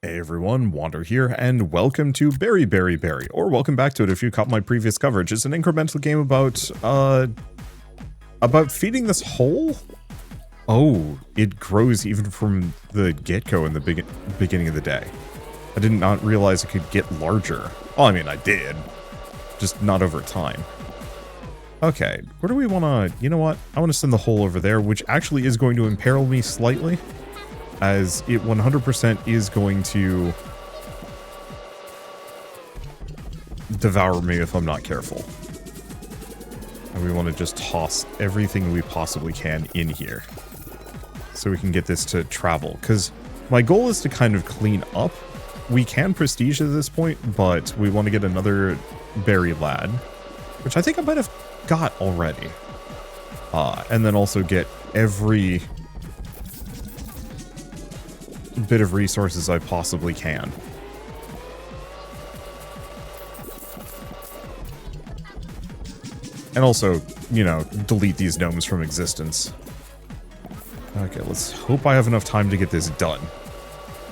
Hey everyone, Wander here, and welcome to Berry, or welcome back to it if you caught my previous coverage. It's an incremental game about feeding this hole? Oh, it grows even from the get-go in the beginning of the day. I did not realize it could get larger. Well, I mean, I did, just not over time. Okay, where do we want to, you know what? I want to send the hole over there, which actually is going to imperil me slightly, as it 100% is going to devour me if I'm not careful. And we want to just toss everything we possibly can in here so we can get this to travel. Because my goal is to kind of clean up. We can prestige at this point, but we want to get another berry lad, which I think I might have got already. And then also get every bit of resources I possibly can. And also, you know, delete these gnomes from existence. Okay, let's hope I have enough time to get this done.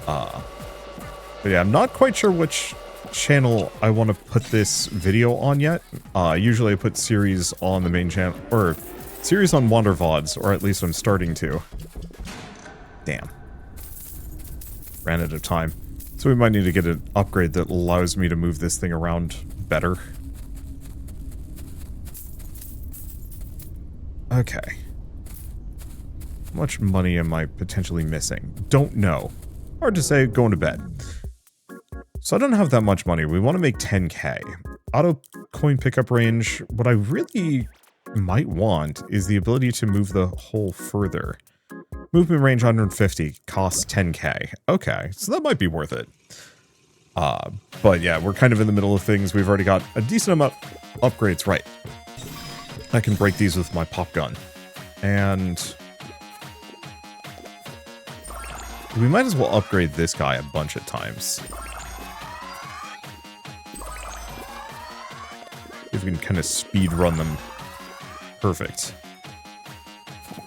But yeah, I'm not quite sure which channel I want to put this video on yet. Usually I put series on the main channel, or series on Wanderbots, or at least I'm starting to. Damn. Ran out of time. So we might need to get an upgrade that allows me to move this thing around better. Okay. How much money am I potentially missing? Don't know. Hard to say, going to bed. So I don't have that much money. We want to make 10k. Auto coin pickup range. What I really might want is the ability to move the hole further. Movement range 150, costs 10k. Okay, so that might be worth it. But yeah, we're kind of in the middle of things. We've already got a decent amount of upgrades, right. I can break these with my pop gun. And we might as well upgrade this guy a bunch of times. If we can kind of speed run them. Perfect.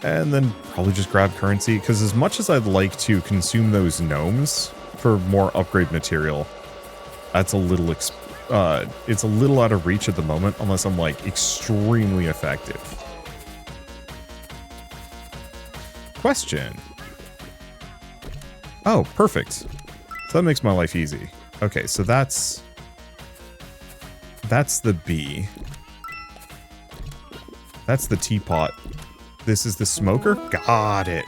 And then probably just grab currency, because as much as I'd like to consume those gnomes for more upgrade material, that's a little, it's a little out of reach at the moment, unless I'm like extremely effective. Question. Oh, perfect. So that makes my life easy. Okay, so that's the bee. That's the teapot. This is the smoker? Got it.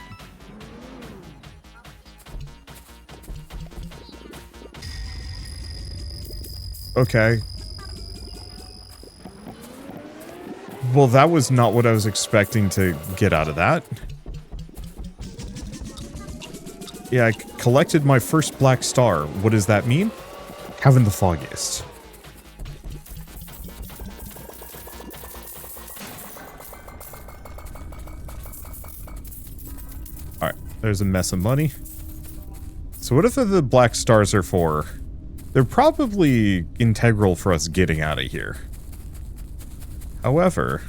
Okay. Well, that was not what I was expecting to get out of that. Yeah, I collected my first black star. What does that mean? Haven't the foggiest. There's a mess of money. So what if the black stars are for? They're probably integral for us getting out of here. However,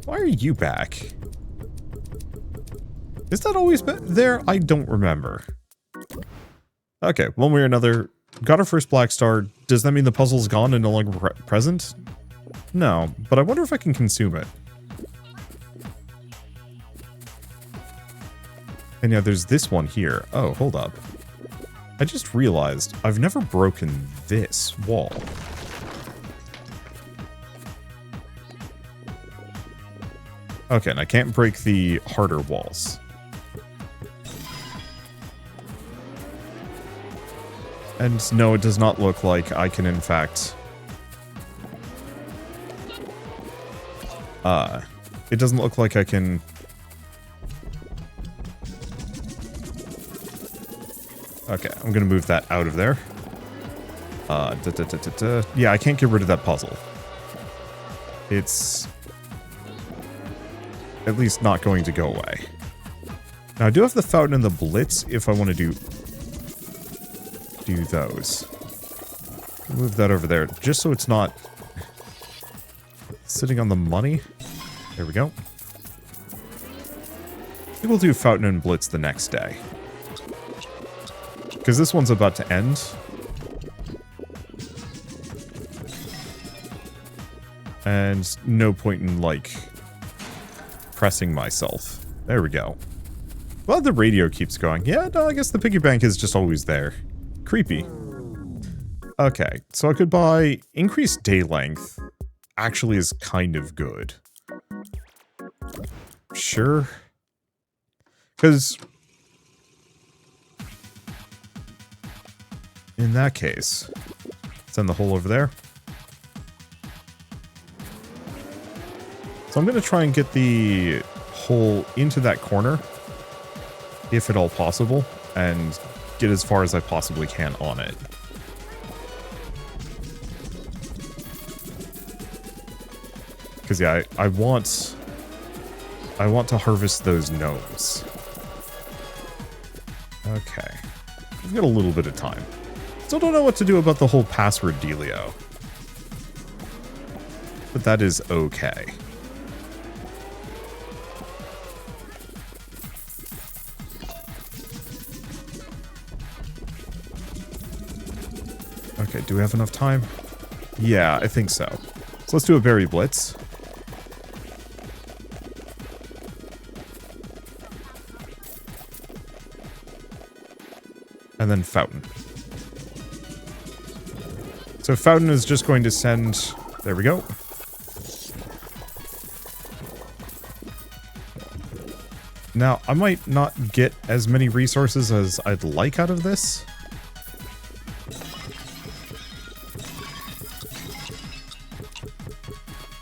why are you back? Is that always been there? I don't remember. Okay, one way or another, got our first black star. Does that mean the puzzle's gone and no longer present? No, but I wonder if I can consume it. And yeah, there's this one here. Oh, hold up. I just realized I've never broken this wall. Okay, and I can't break the harder walls. And no, it does not look like I can, in fact... it doesn't look like I can... Okay, I'm gonna move that out of there. Yeah, I can't get rid of that puzzle. It's at least not going to go away. Now, I do have the fountain and the blitz if I want to do those. Move that over there, just so it's not sitting on the money. There we go. I think we'll do fountain and blitz the next day. Because this one's about to end. And no point in, like, pressing myself. There we go. Well, the radio keeps going. Yeah, no, I guess the piggy bank is just always there. Creepy. Okay, so I could buy increased day length. Actually is kind of good. Sure. Because in that case, send the hole over there. So I'm going to try and get the hole into that corner, if at all possible, and get as far as I possibly can on it. Because, yeah, I want to harvest those gnomes. Okay. We've got a little bit of time. Still don't know what to do about the whole password dealio. But that is okay. Okay, do we have enough time? Yeah, I think so. So let's do a berry blitz. And then fountain. So fountain is just going to send... There we go. Now, I might not get as many resources as I'd like out of this.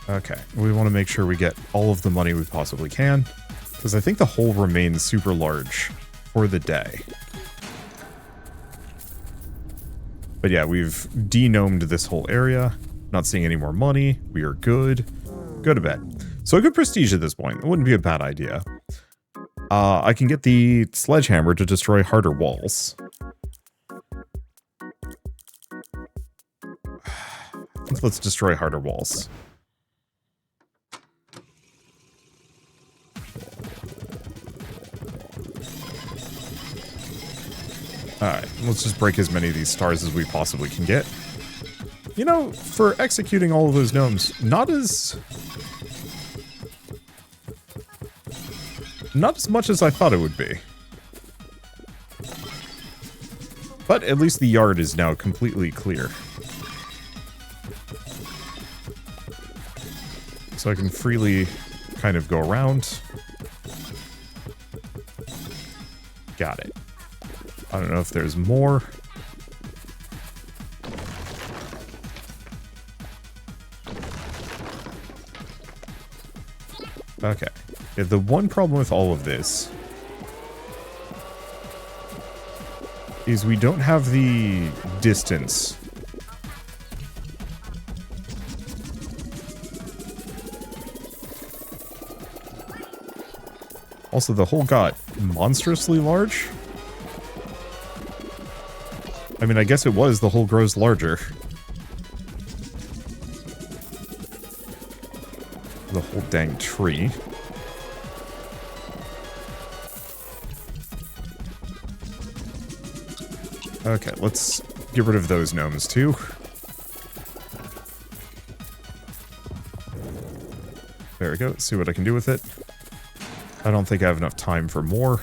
Okay, we want to make sure we get all of the money we possibly can, because I think the hole remains super large for the day. But yeah, we've de-gnomed this whole area. Not seeing any more money. We are good. Go to bed. So a good prestige at this point. It wouldn't be a bad idea. I can get the sledgehammer to destroy harder walls. I think let's destroy harder walls. Alright, let's just break as many of these stars as we possibly can get. You know, for executing all of those gnomes, not as much as I thought it would be. But at least the yard is now completely clear. So I can freely kind of go around. Got it. I don't know if there's more. Okay. Yeah, the one problem with all of this is we don't have the distance. Also, the hole got monstrously large. I mean, I guess it was. The hole grows larger. The whole dang tree. Okay, let's get rid of those gnomes too. There we go. See what I can do with it. I don't think I have enough time for more.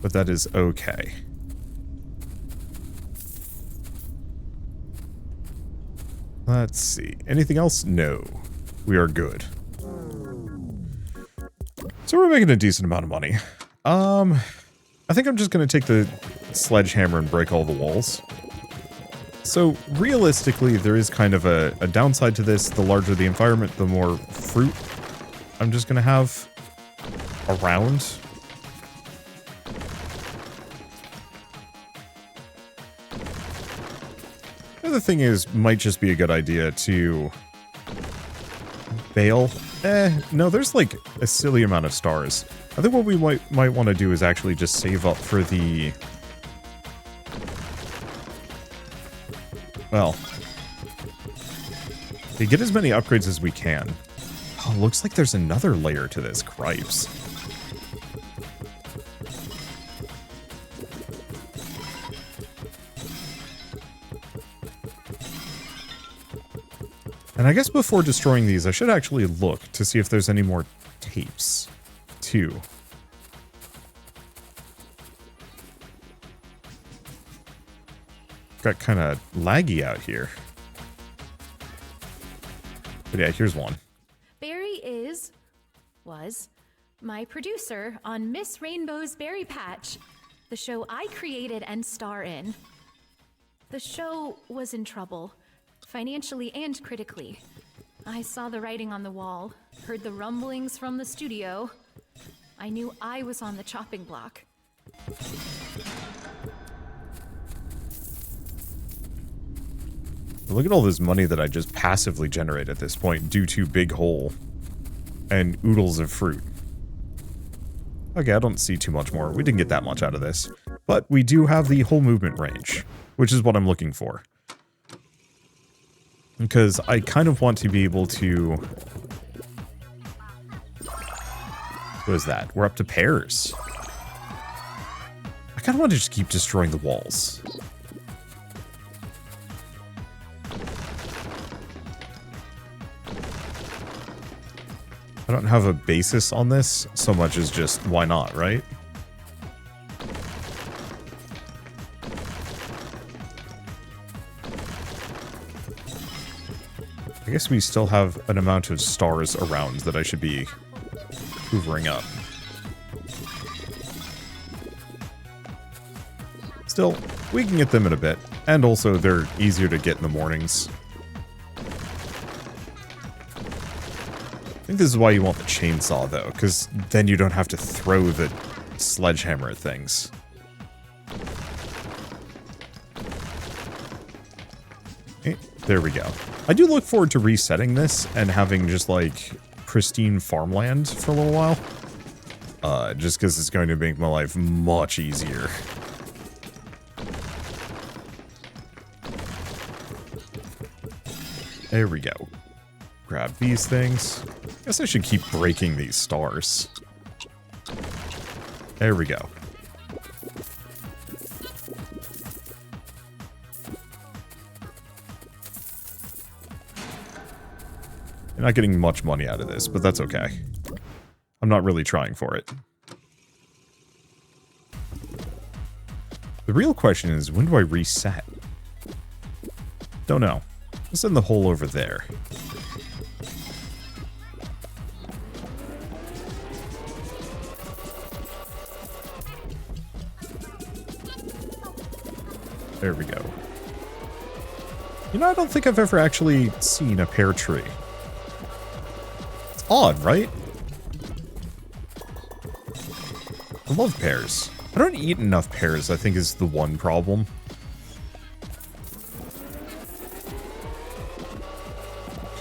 But that is okay. Let's see. Anything else? No. We are good. So we're making a decent amount of money. I think I'm just going to take the sledgehammer and break all the walls. So realistically, there is kind of a downside to this. The larger the environment, the more fruit I'm just going to have around. The other thing is, might just be a good idea to bail. No, there's like a silly amount of stars. I think what we might want to do is actually just save up for the... Well, okay, get as many upgrades as we can. Oh, looks like there's another layer to this. Cripes. And I guess before destroying these, I should actually look to see if there's any more tapes, too. Got kind of laggy out here. But yeah, here's one. Barry was my producer on Miss Rainbow's Berry Patch, the show I created and star in. The show was in trouble, financially and critically. I saw the writing on the wall, heard the rumblings from the studio. I knew I was on the chopping block. Look at all this money that I just passively generate at this point due to Big Hole and oodles of fruit. Okay, I don't see too much more. We didn't get that much out of this. But we do have the whole movement range, which is what I'm looking for. Because I kind of want to be able to... What is that? We're up to pairs. I kind of want to just keep destroying the walls. I don't have a basis on this so much as just why not, right? I guess we still have an amount of stars around that I should be hoovering up. Still, we can get them in a bit. And also, they're easier to get in the mornings. I think this is why you want the chainsaw, though, because then you don't have to throw the sledgehammer at things. Okay, there we go. I do look forward to resetting this and having just, like, pristine farmland for a little while. Just because it's going to make my life much easier. There we go. Grab these things. Guess I should keep breaking these stars. There we go. I'm not getting much money out of this, but that's okay. I'm not really trying for it. The real question is, when do I reset? Don't know. Let's send the hole over there. There we go. You know, I don't think I've ever actually seen a pear tree. It's odd, right? I love pears. I don't eat enough pears, I think, is the one problem.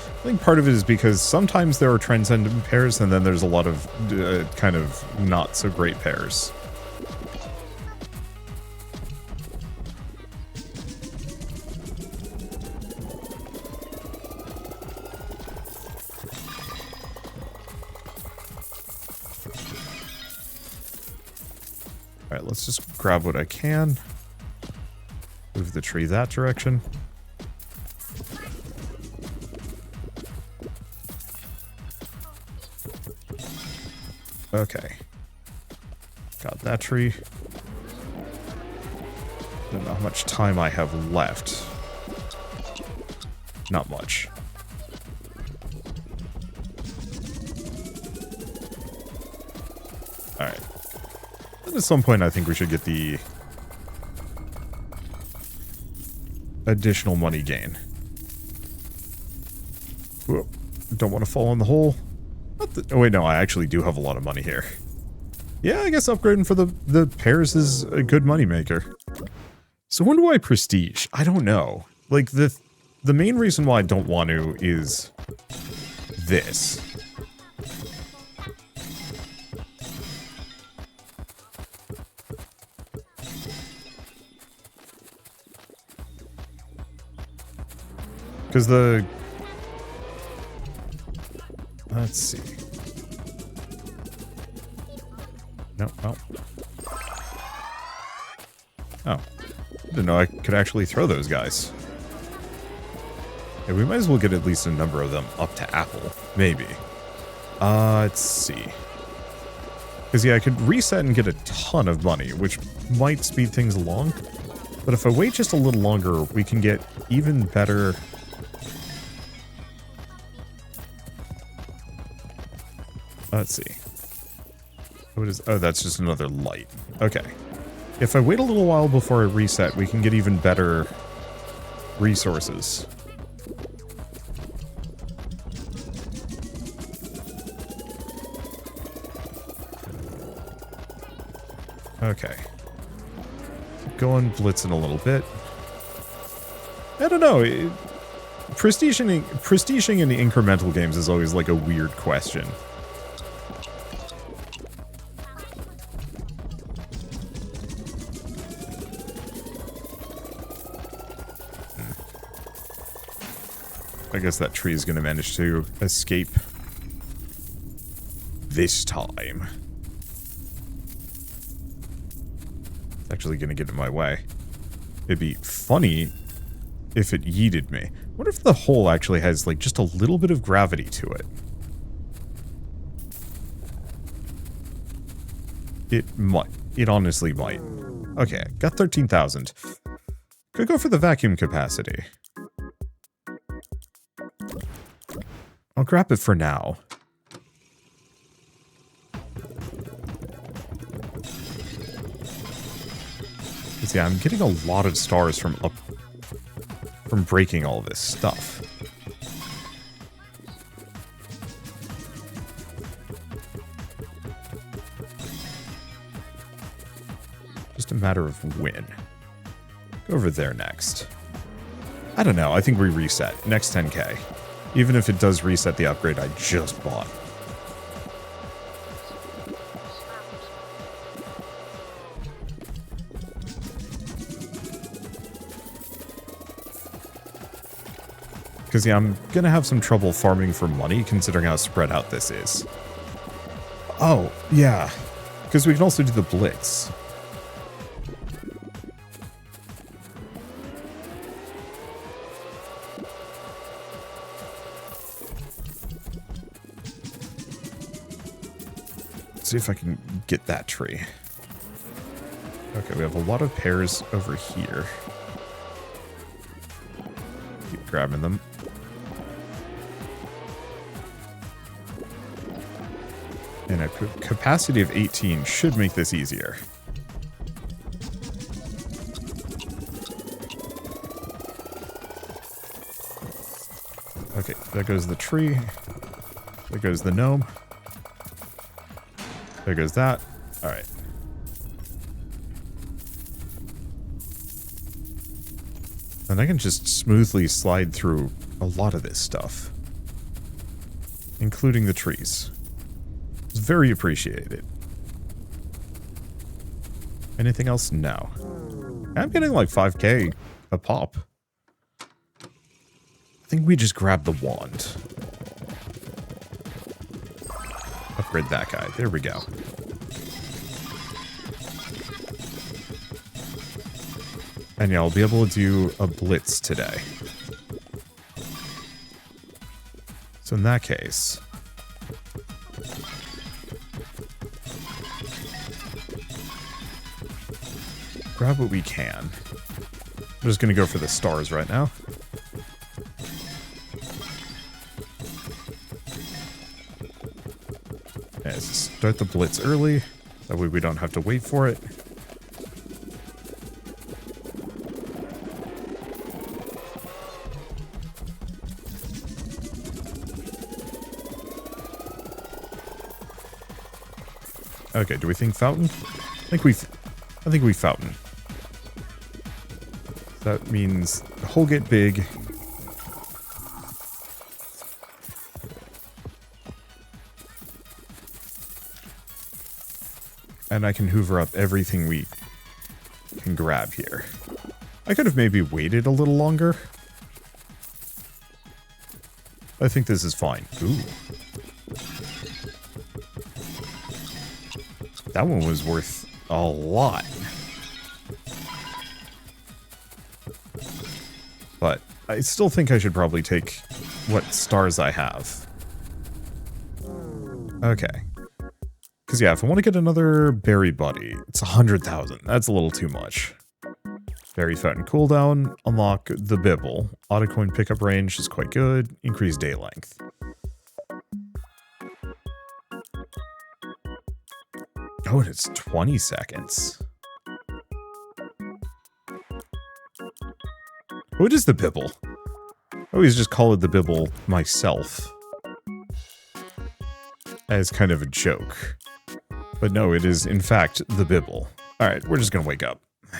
I think part of it is because sometimes there are transcendent pears, and then there's a lot of kind of not so great pears. Alright, let's just grab what I can. Move the tree that direction. Okay. Got that tree. Don't know how much time I have left. Not much. Alright. At some point, I think we should get the additional money gain. Whoa. Don't want to fall in the hole. Oh wait, no, I actually do have a lot of money here. Yeah, I guess upgrading for the pears is a good money maker. So when do I prestige? I don't know. Like, the main reason why I don't want to is this. Because the... Let's see. No, oh. Oh. I didn't know I could actually throw those guys. Yeah, we might as well get at least a number of them up to Apple. Maybe. Let's see. Because, yeah, I could reset and get a ton of money, which might speed things along. But if I wait just a little longer, we can get even better... Let's see. What is... Oh, that's just another light. Okay. If I wait a little while before I reset, we can get even better resources. Okay. Going blitzing a little bit. I don't know. Prestiging in the incremental games is always like a weird question. I guess that tree is going to manage to escape this time. It's actually going to get in my way. It'd be funny if it yeeted me. What if the hole actually has like just a little bit of gravity to it? It might. It honestly might. Okay, got 13,000. Could go for the vacuum capacity. I'll grab it for now. Yeah, I'm getting a lot of stars from breaking all this stuff. Just a matter of when. Go over there next. I don't know, I think we reset. Next 10k. Even if it does reset the upgrade I just bought. Because, yeah, I'm going to have some trouble farming for money, considering how spread out this is. Oh, yeah. Because we can also do the blitz. Let's see if I can get that tree. Okay, we have a lot of pears over here. Keep grabbing them. And a capacity of 18 should make this easier. Okay, there goes the tree. There goes the gnome. There goes that. Alright. And I can just smoothly slide through a lot of this stuff. Including the trees. It's very appreciated. Anything else? No. I'm getting like 5k a pop. I think we just grabbed the wand. Upgrade that guy. There we go. And yeah, I'll be able to do a blitz today. So in that case... grab what we can. I'm just going to go for the stars right now. Okay, let's start the blitz early. That way we don't have to wait for it. Okay, do we think fountain? I think we fountain. That means the hole get big. And I can hoover up everything we can grab here. I could have maybe waited a little longer. I think this is fine. Ooh. That one was worth a lot. But I still think I should probably take what stars I have. Okay. Because, yeah, if I want to get another berry buddy, it's 100,000. That's a little too much. Berry fountain cooldown, unlock the bibble. Auto coin pickup range is quite good. Increase day length. Oh, and it's 20 seconds. What is the bibble? I always just call it the bibble myself. As kind of a joke. But no, it is in fact the bibble. Alright, we're just gonna wake up. I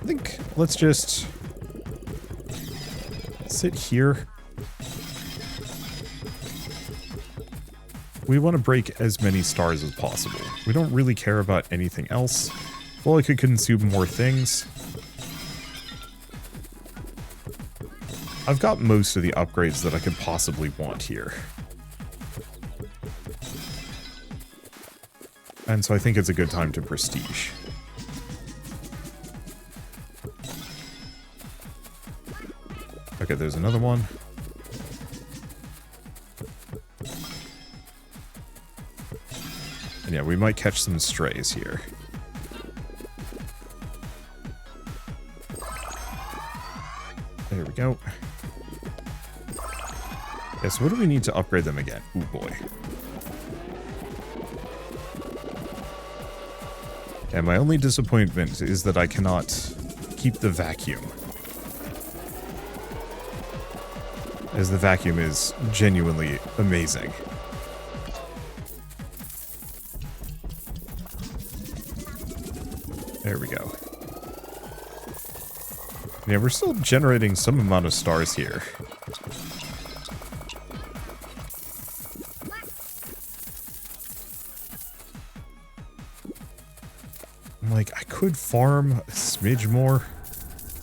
think let's just sit here. We want to break as many stars as possible. We don't really care about anything else. Well, I could consume more things. I've got most of the upgrades that I could possibly want here. And so I think it's a good time to prestige. Okay, there's another one. And yeah, we might catch some strays here. There we go. Yeah, so what do we need to upgrade them again? Ooh, boy. And my only disappointment is that I cannot keep the vacuum. As the vacuum is genuinely amazing. There we go. Yeah, we're still generating some amount of stars here. Like, I could farm a smidge more,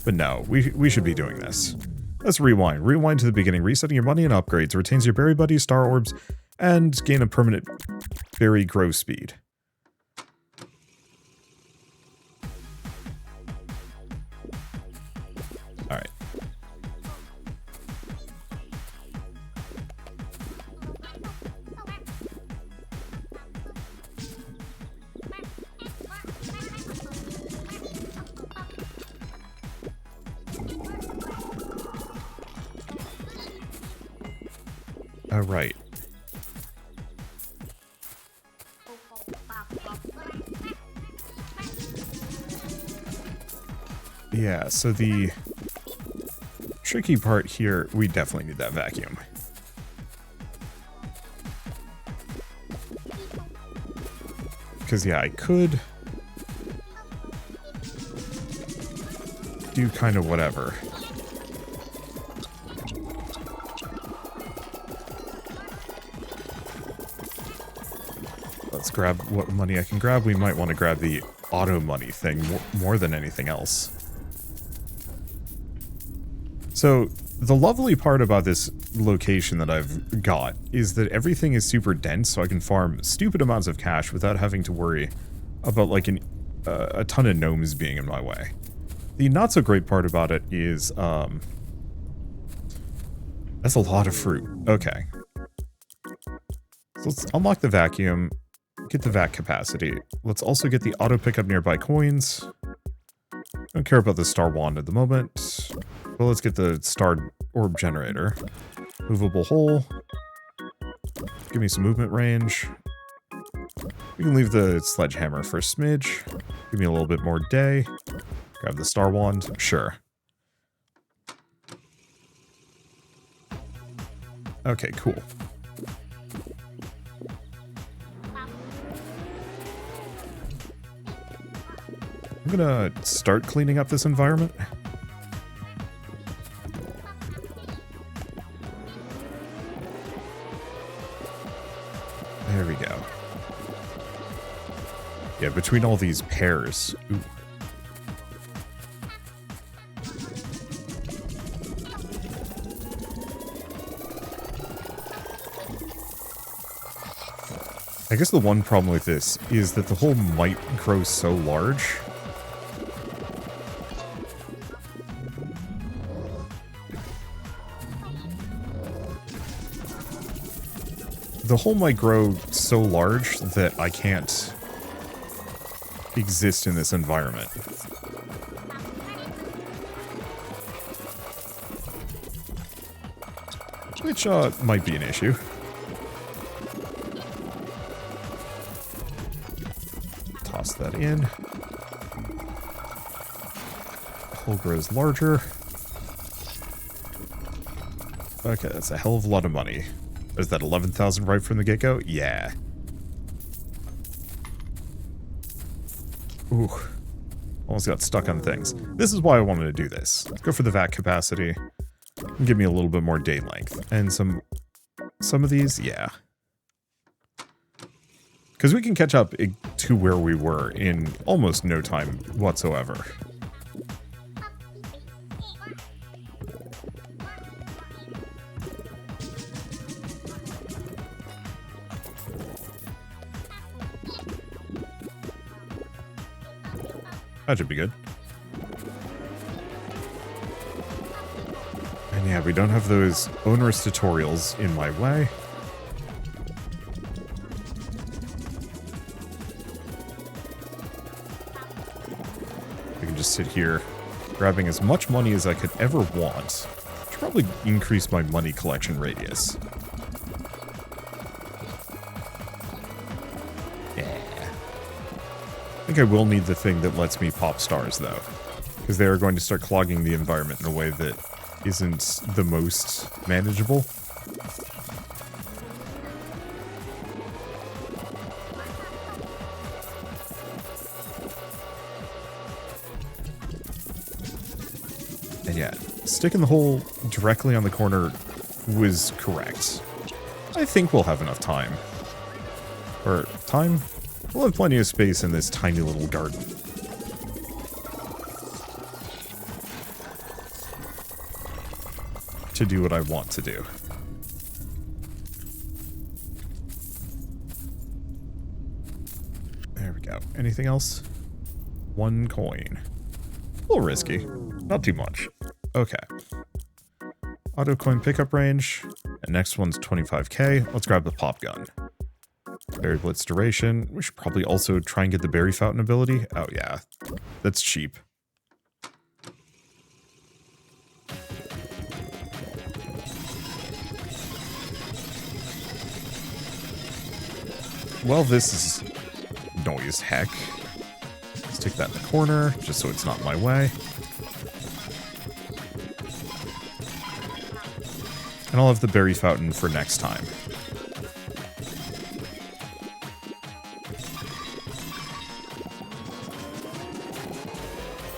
but no, we should be doing this. Let's rewind. Rewind to the beginning. Resetting your money and upgrades. Retains your berry buddies, star orbs, and gain a permanent berry grow speed. Alright. Alright. Yeah, so the tricky part here, we definitely need that vacuum. Because, yeah, I could do kind of whatever. Let's grab what money I can grab. We might want to grab the auto money thing more than anything else. So, the lovely part about this location that I've got is that everything is super dense, so I can farm stupid amounts of cash without having to worry about, like, a ton of gnomes being in my way. The not-so-great part about it is, that's a lot of fruit. Okay. So let's unlock the vacuum, get the vac capacity. Let's also get the auto pickup nearby coins. Don't care about the star wand at the moment. Well, let's get the star orb generator. Movable hole. Give me some movement range. We can leave the sledgehammer for a smidge. Give me a little bit more day. Grab the star wand. Sure. Okay, cool. I'm gonna start cleaning up this environment. There we go. Yeah, between all these pears. Ooh. I guess the one problem with this is that the hole might grow so large the hole might grow so large that I can't exist in this environment. Which might be an issue. Toss that in. Hole grows larger. Okay, that's a hell of a lot of money. Is that 11,000 right from the get-go? Yeah. Ooh. Almost got stuck on things. This is why I wanted to do this. Let's go for the vat capacity. And give me a little bit more day length. And some of these, yeah. Because we can catch up to where we were in almost no time whatsoever. That should be good. And yeah, we don't have those onerous tutorials in my way. I can just sit here, grabbing as much money as I could ever want. Should probably increase my money collection radius. I think I will need the thing that lets me pop stars, though. Because they are going to start clogging the environment in a way that isn't the most manageable. And yeah, sticking the hole directly on the corner was correct. I think we'll have enough time. Or time? We'll have plenty of space in this tiny little garden. To do what I want to do. There we go. Anything else? 1 coin. A little risky. Not too much. Okay. Auto coin pickup range. And next one's 25k. Let's grab the pop gun. Berry Blitz duration. We should probably also try and get the Berry Fountain ability. Oh yeah, that's cheap. Well, this is noise heck. Stick that in the corner, just so it's not in my way. And I'll have the Berry Fountain for next time.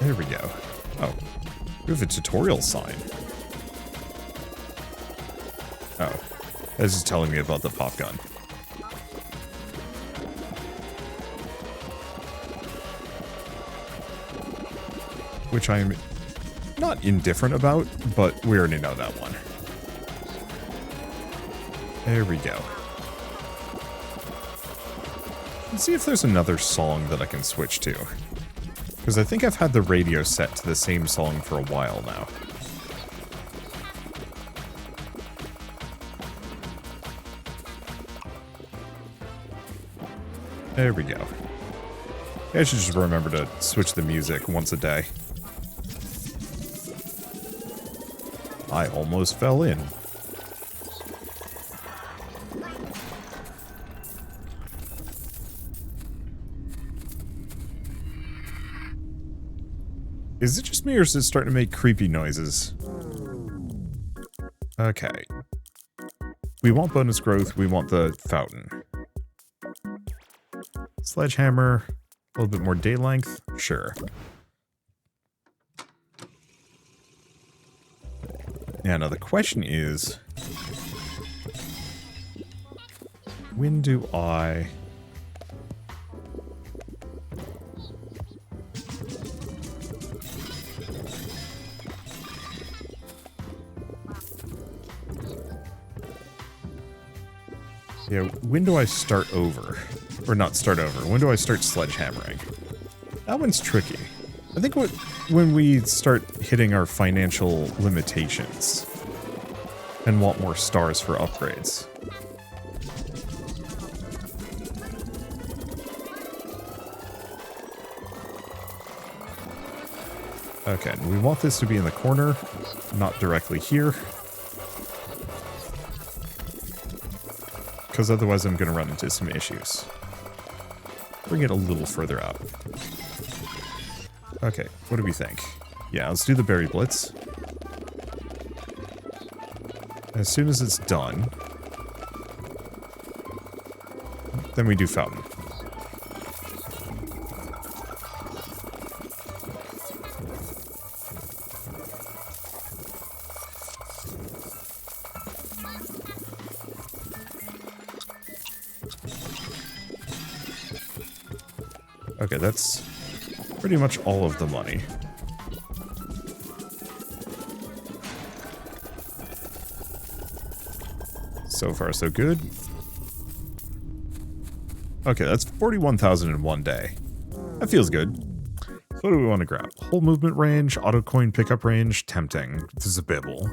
There we go. Oh, we have a tutorial sign. Oh, this is telling me about the pop gun. Which I'm not indifferent about, but we already know that one. There we go. Let's see if there's another song that I can switch to. Because I think I've had the radio set to the same song for a while now. There we go. I should just remember to switch the music once a day. I almost fell in. Is it just me, or is it starting to make creepy noises? Okay. We want bonus growth, we want the fountain. Sledgehammer, a little bit more day length, sure. Yeah, now the question is... when do I... yeah, when do I start over? Or not start over, when do I start sledgehammering? That one's tricky. I think when we start hitting our financial limitations and want more stars for upgrades. Okay, and we want this to be in the corner, not directly here. Because otherwise I'm going to run into some issues. Bring it a little further out. Okay, what do we think? Yeah, let's do the berry blitz. As soon as it's done, then we do fountain. Okay, that's pretty much all of the money. So far, so good. Okay, that's 41,000 in one day. That feels good. So what do we want to grab? Whole movement range, auto coin pickup range, tempting. This is a bibble.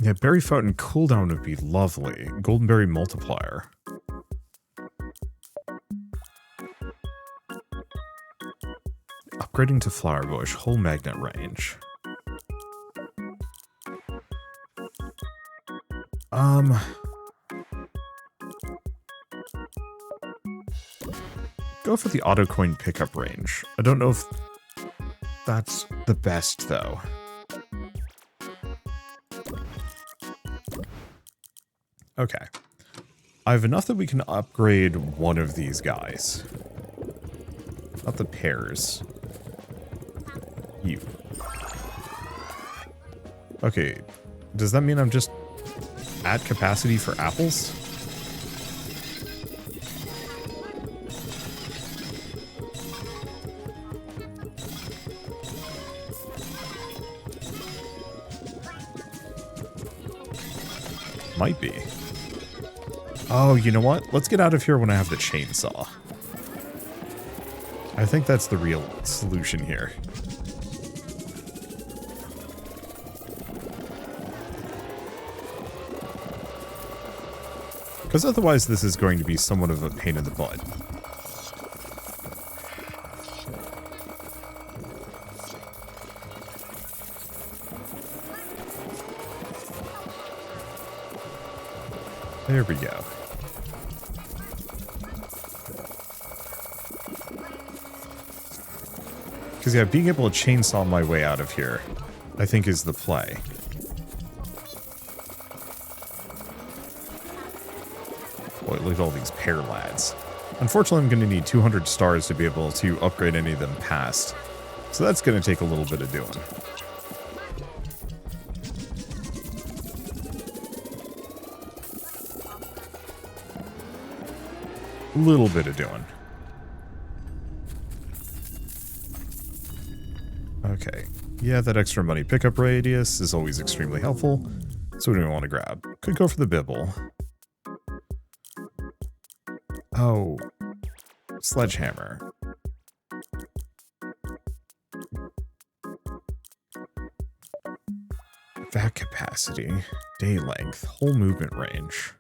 Yeah, berry fountain cooldown would be lovely. Golden berry multiplier. Upgrading to flower bush, whole magnet range. Go for the auto coin pickup range. I don't know if that's the best though. Okay. I have enough that we can upgrade one of these guys. Not the pairs. You. Okay. Does that mean I'm just at capacity for apples? Might be. Oh, you know what? Let's get out of here when I have the chainsaw. I think that's the real solution here. Because otherwise this is going to be somewhat of a pain in the butt. There we go. Because yeah, being able to chainsaw my way out of here, I think is the play. Boy, look at all these pear lads. Unfortunately, I'm going to need 200 stars to be able to upgrade any of them past. So that's going to take a little bit of doing. Little bit of doing. Okay. Yeah, that extra money pickup radius is always extremely helpful. So what do we want to grab? Could go for the bibble. Oh. Sledgehammer. Vac capacity. Day length. Whole movement range.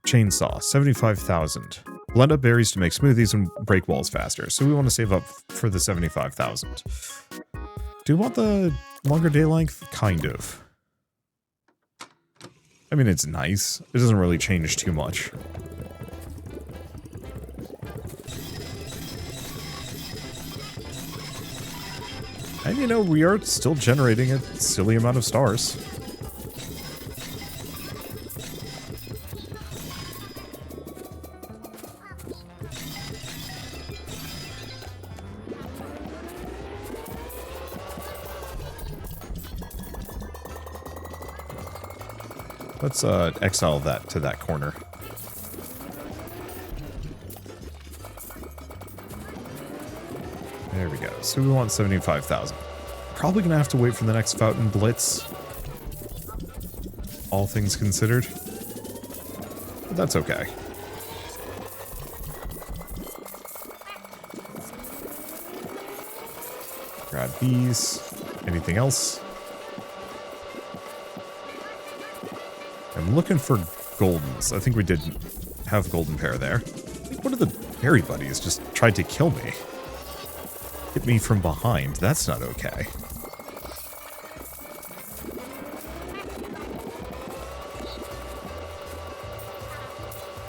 Chainsaw, 75,000. Blend up berries to make smoothies and break walls faster. So we want to save up for the 75,000. Do you want the longer day length? Kind of. I mean, it's nice. It doesn't really change too much. And you know, we are still generating a silly amount of stars. Let's exile that to that corner. There we go. So we want 75,000. Probably gonna have to wait for the next fountain blitz. All things considered. But that's okay. Grab these. Anything else? I'm looking for goldens. I think we did have golden pair there. I think one of the berry buddies just tried to kill me. Hit me from behind. That's not okay.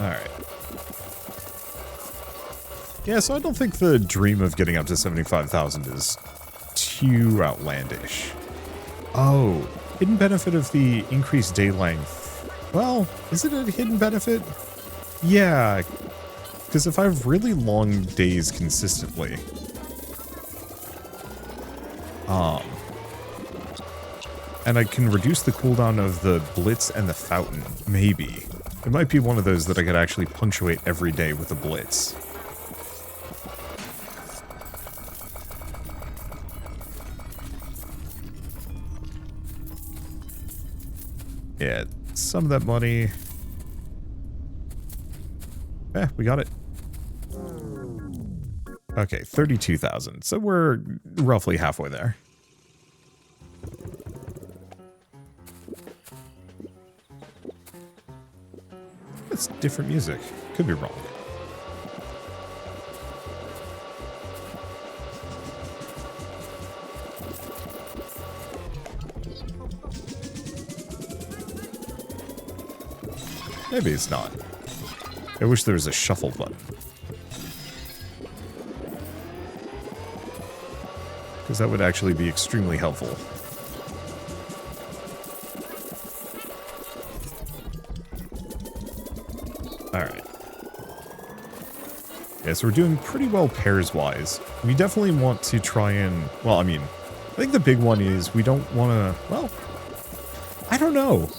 Alright. Yeah, so I don't think the dream of getting up to 75,000 is too outlandish. Oh, hidden benefit of the increased day length. Well, is it a hidden benefit? Yeah, because if I have really long days consistently, and I can reduce the cooldown of the Blitz and the Fountain, maybe. It might be one of those that I could actually punctuate every day with a Blitz. Yeah, some of that money. We got it. Okay, 32,000. So we're roughly halfway there. It's different music. Could be wrong. Maybe it's not. I wish there was a shuffle button. Because that would actually be extremely helpful. Alright. Yeah, so we're doing pretty well pairs-wise. We definitely want to try and... Well, I mean, I think the big one is we don't want to... Well, I don't know.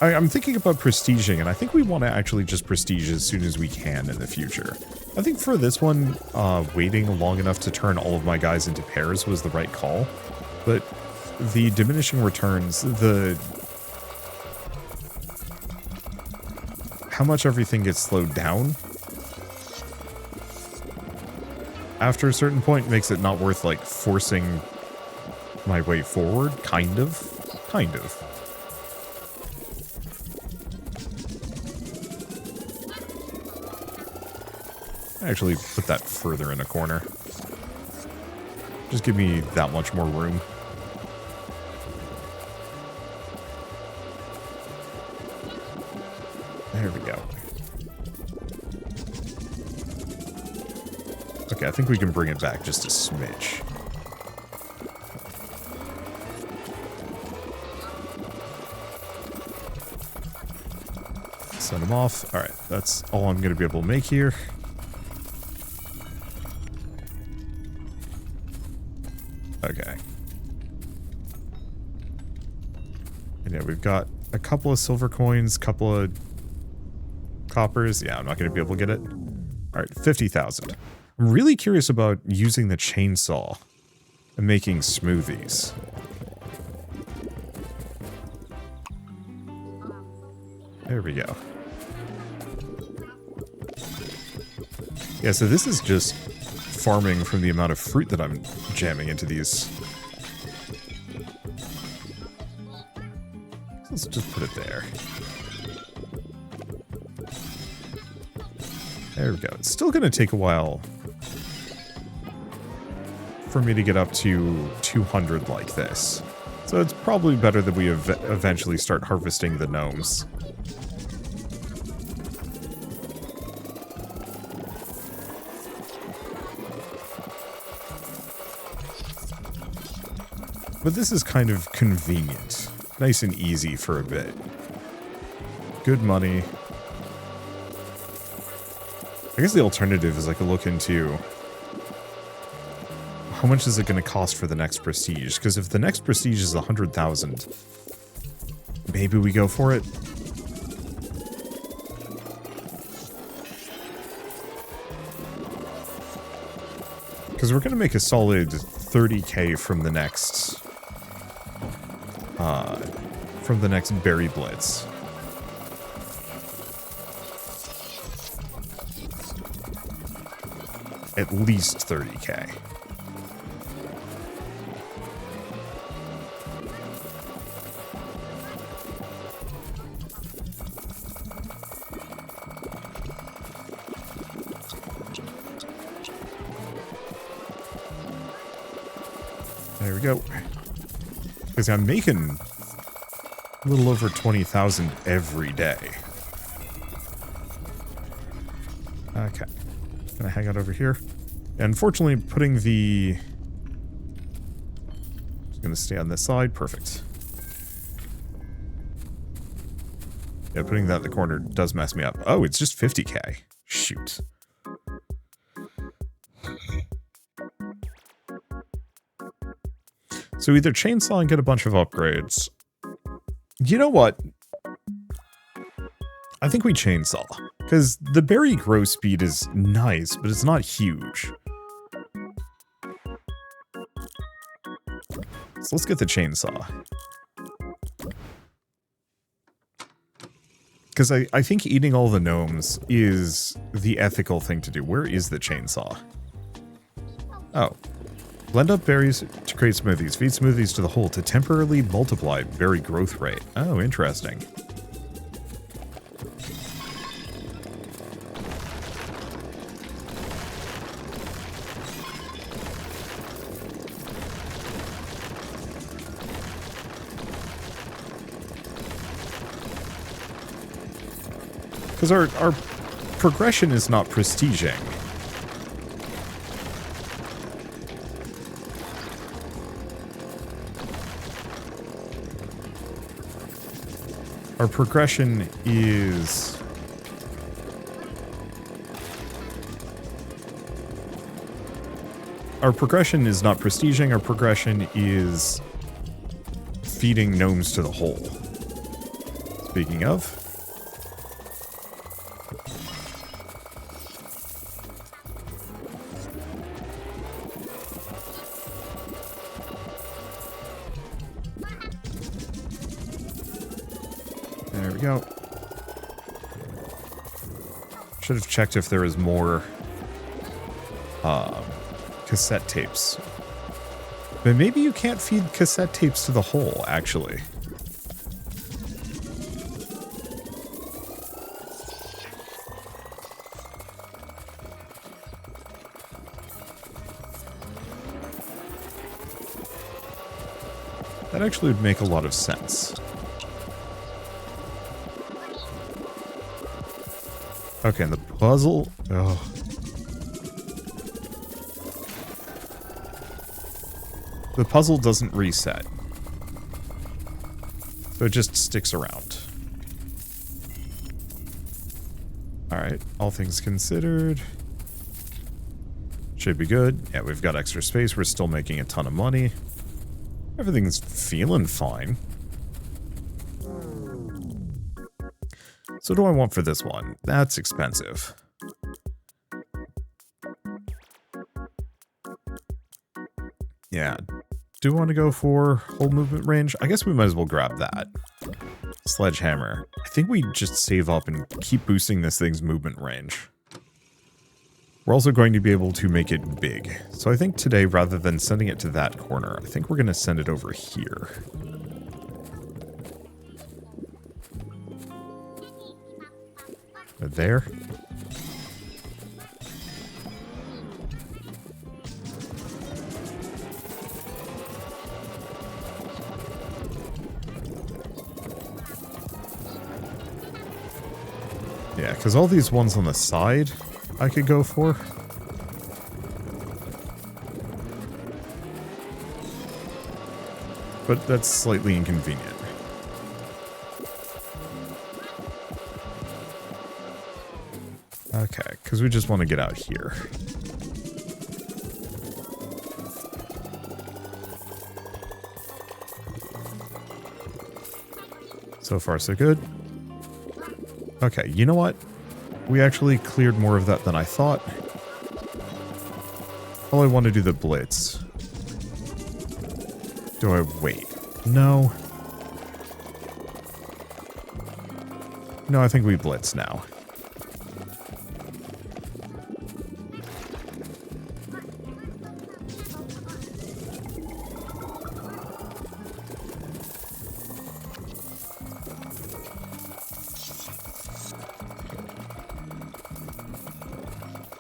I'm thinking about prestiging, and I think we want to actually just prestige as soon as we can in the future. I think for this one, waiting long enough to turn all of my guys into pairs was the right call. But the diminishing returns, how much everything gets slowed down after a certain point makes it not worth, like, forcing my way forward, kind of. Kind of. Actually put that further in a corner. Just give me that much more room. There we go. Okay, I think we can bring it back just a smidge. Send them off. Alright, that's all I'm going to be able to make here. Okay. And yeah, we've got a couple of silver coins, couple of coppers. Yeah, I'm not going to be able to get it. Alright, 50,000. I'm really curious about using the chainsaw and making smoothies. There we go. Yeah, so this is just farming from the amount of fruit that I'm jamming into these. Let's just put it there. There we go. It's still going to take a while for me to get up to 200 like this. So it's probably better that we eventually start harvesting the gnomes. But this is kind of convenient. Nice and easy for a bit. Good money. I guess the alternative is I could look into how much is it going to cost for the next prestige? Because if the next prestige is 100,000, maybe we go for it. Because we're going to make a solid 30k from the next berry blitz. At least 30k. There we go. Because I'm making a little over 20,000 every day. Okay. Gonna hang out over here. Unfortunately, putting the... Just gonna stay on this side. Perfect. Yeah, putting that in the corner does mess me up. Oh, it's just 50k. Shoot. So either chainsaw and get a bunch of upgrades. You know what? I think we chainsaw. Because the berry grow speed is nice, but it's not huge. So let's get the chainsaw. Because I think eating all the gnomes is the ethical thing to do. Where is the chainsaw? Oh. Blend up berries to create smoothies. Feed smoothies to the whole to temporarily multiply berry growth rate. Oh, interesting. Because our progression is not prestiging. Our progression is... Our progression is not prestiging, our progression is feeding gnomes to the whole. Speaking of... There we go. Should have checked if there was more cassette tapes. But maybe you can't feed cassette tapes to the hole, actually. That actually would make a lot of sense. Okay, and the puzzle... Oh. The puzzle doesn't reset. So it just sticks around. Alright, all things considered. Should be good. Yeah, we've got extra space. We're still making a ton of money. Everything's feeling fine. So what do I want for this one? That's expensive. Yeah. Do I want to go for whole movement range? I guess we might as well grab that. Sledgehammer. I think we just save up and keep boosting this thing's movement range. We're also going to be able to make it big. So I think today, rather than sending it to that corner, I think we're going to send it over here. There. Yeah, because all these ones on the side I could go for. But that's slightly inconvenient. Okay, because we just want to get out here. So far, so good. Okay, you know what? We actually cleared more of that than I thought. Oh, I want to do the blitz. Do I wait? No. No, I think we blitz now.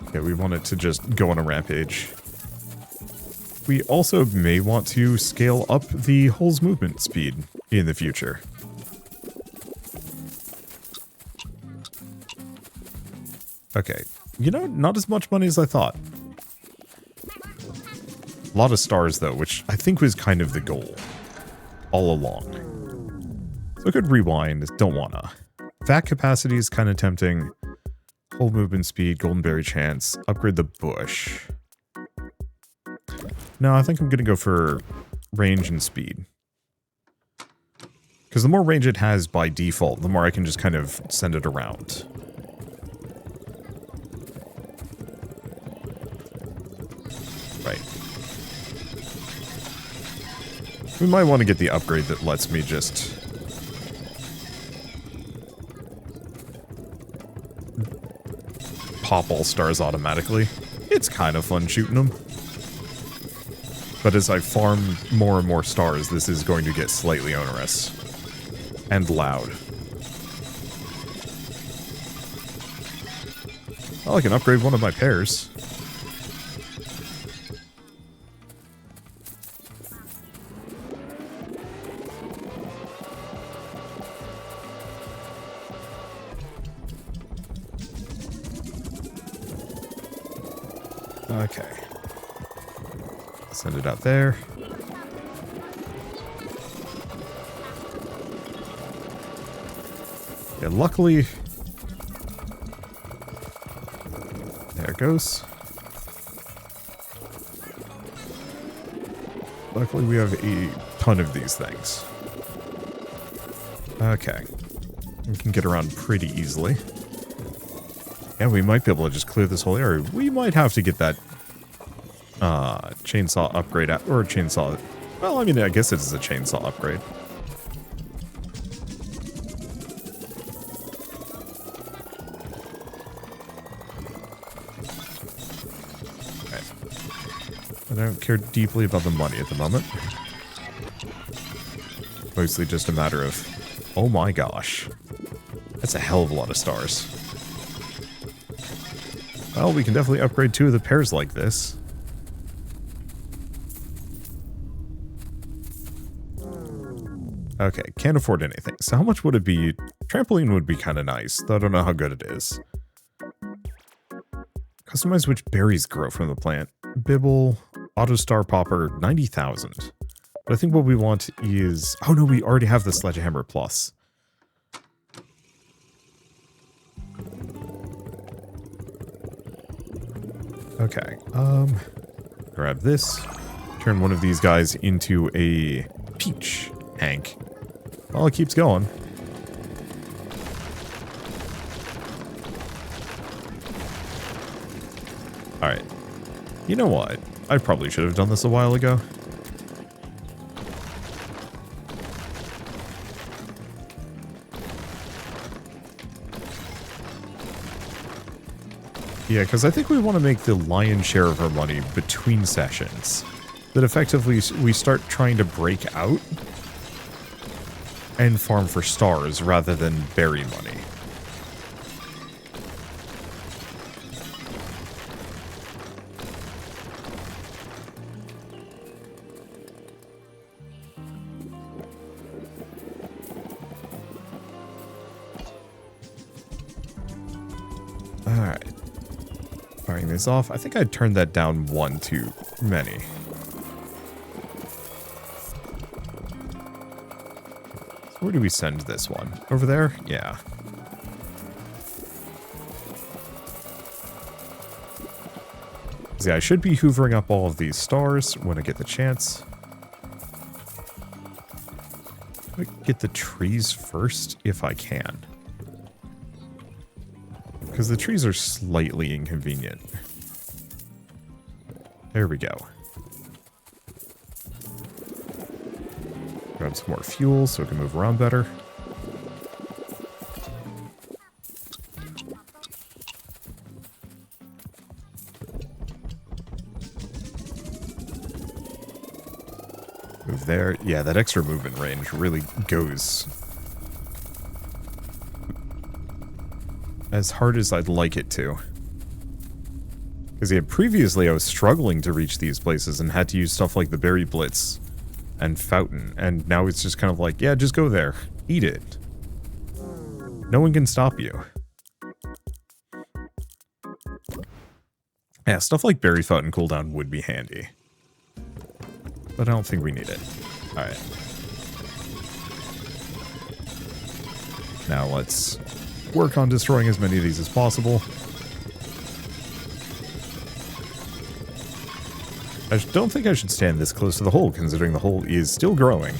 Okay, we want it to just go on a rampage. We also may want to scale up the hull's movement speed in the future. Okay, you know, not as much money as I thought. A lot of stars, though, which I think was kind of the goal all along. So I could rewind, don't wanna. Vac capacity is kind of tempting. Hull movement speed, golden berry chance, upgrade the bush. No, I think I'm gonna go for range and speed. Because the more range it has by default, the more I can just kind of send it around. Right. We might want to get the upgrade that lets me just... pop all stars automatically. It's kind of fun shooting them. But as I farm more and more stars, this is going to get slightly onerous. And loud. Well, I can upgrade one of my pairs. Okay. Send it out there. Yeah, luckily... There it goes. Luckily we have a ton of these things. Okay. We can get around pretty easily. Yeah, we might be able to just clear this whole area. We might have to get that chainsaw upgrade out, or chainsaw. Well, I mean, I guess it is a chainsaw upgrade. Okay. I don't care deeply about the money at the moment. Mostly just a matter of, oh my gosh, that's a hell of a lot of stars. Well, we can definitely upgrade 2 of the pairs like this. Okay, can't afford anything. So how much would it be? Trampoline would be kind of nice, though I don't know how good it is. Customize which berries grow from the plant. Bibble, Auto Star Popper, 90,000. But I think what we want is... Oh no, we already have the Sledgehammer Plus. Okay, grab this. Turn one of these guys into a peach hank. Well, it keeps going. Alright. You know what? I probably should have done this a while ago. Yeah, because I think we want to make the lion's share of our money between sessions. That effectively we start trying to break out and farm for stars rather than berry money. Alright. Firing this off. I think I turned that down one too many. So where do we send this one? Over there? Yeah. See, I should be hoovering up all of these stars when I get the chance. I get the trees first if I can. Because the trees are slightly inconvenient. There we go. Grab some more fuel so we can move around better. Move there. Yeah, that extra movement range really goes as hard as I'd like it to. Because yeah, previously I was struggling to reach these places and had to use stuff like the Berry Blitz and Fountain. And now it's just kind of like, yeah, just go there. Eat it. No one can stop you. Yeah, stuff like Berry Fountain cooldown would be handy. But I don't think we need it. Alright. Now let's work on destroying as many of these as possible. I don't think I should stand this close to the hole, considering the hole is still growing.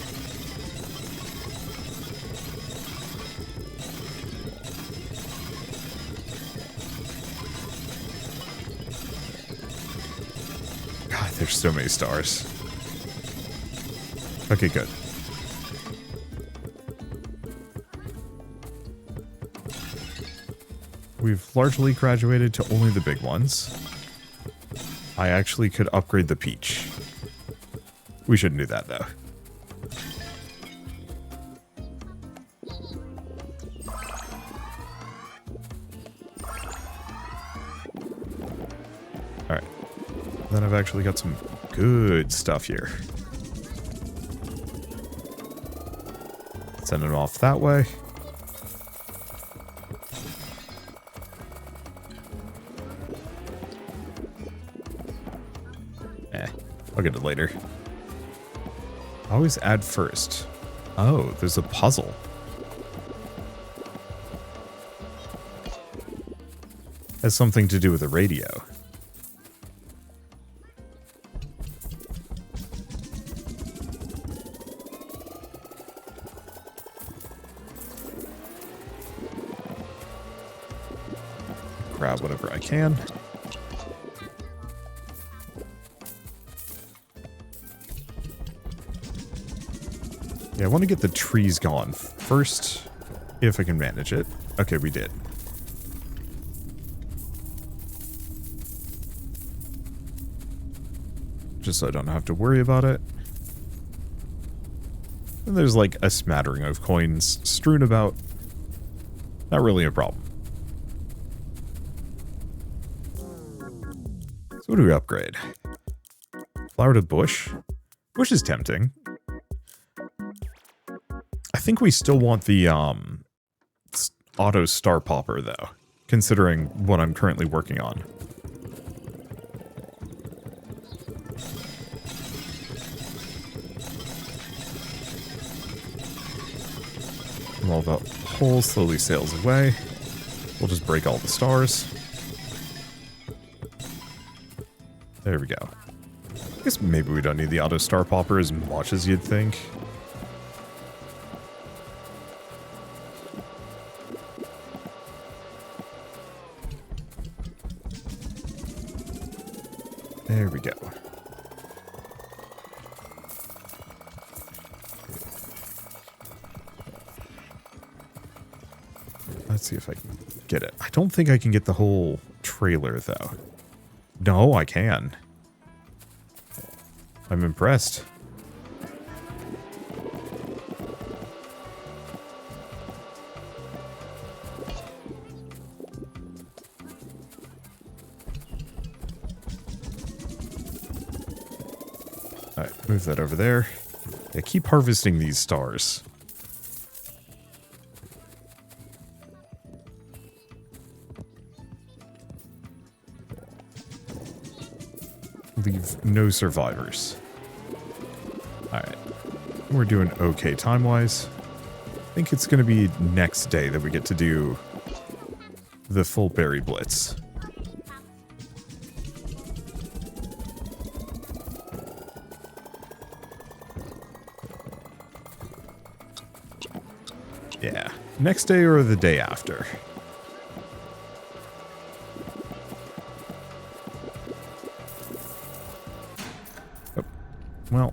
God, there's so many stars. Okay, good. We've largely graduated to only the big ones. I actually could upgrade the peach. We shouldn't do that, though. Alright. Then I've actually got some good stuff here. Send it off that way. I'll get it later. Always add first. Oh, there's a puzzle. Has something to do with the radio. Grab whatever I can. Yeah, I want to get the trees gone first, if I can manage it. Okay, we did. Just so I don't have to worry about it. And there's like a smattering of coins strewn about. Not really a problem. So what do we upgrade? Flower to bush? Bush is tempting. I think we still want the auto star popper though, considering what I'm currently working on. While the hole slowly sails away, we'll just break all the stars. There we go. I guess maybe we don't need the auto star popper as much as you'd think. There we go. Let's see if I can get it. I don't think I can get the whole trailer, though. No, I can. I'm impressed. Alright, move that over there. Yeah, keep harvesting these stars. Leave no survivors. Alright. We're doing okay time-wise. I think it's going to be next day that we get to do the full berry blitz. Yeah. Next day or the day after. Oh. Well.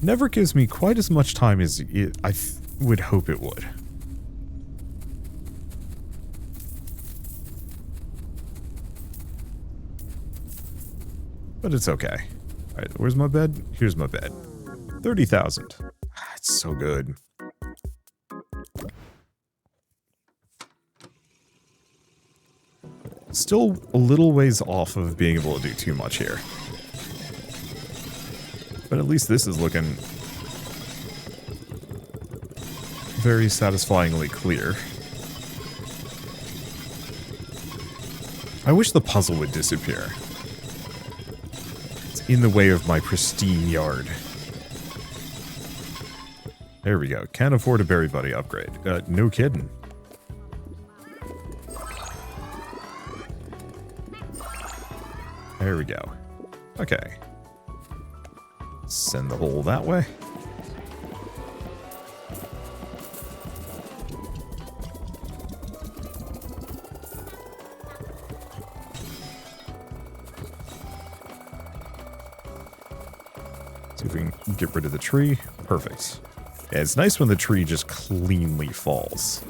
Never gives me quite as much time as I would hope it would. But it's okay. Alright, where's my bed? Here's my bed. 30,000. It's so good. Still a little ways off of being able to do too much here. But at least this is looking very satisfyingly clear. I wish the puzzle would disappear. It's in the way of my pristine yard. There we go. Can't afford a berry buddy upgrade. No kidding. There we go. Okay. Send the hole that way. See if we can get rid of the tree. Perfect. Yeah, it's nice when the tree just cleanly falls.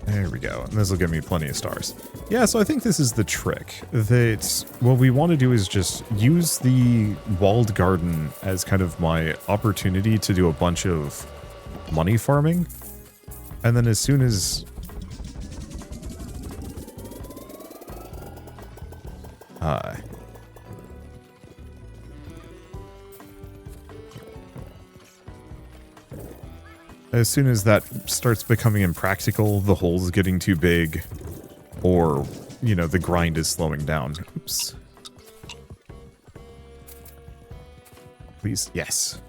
There we go. And this will give me plenty of stars. Yeah, so I think this is the trick. That what we want to do is just use the walled garden as kind of my opportunity to do a bunch of money farming. And then as soon as... as soon as that starts becoming impractical, the hole's getting too big, or, you know, the grind is slowing down. Oops. Please, yes.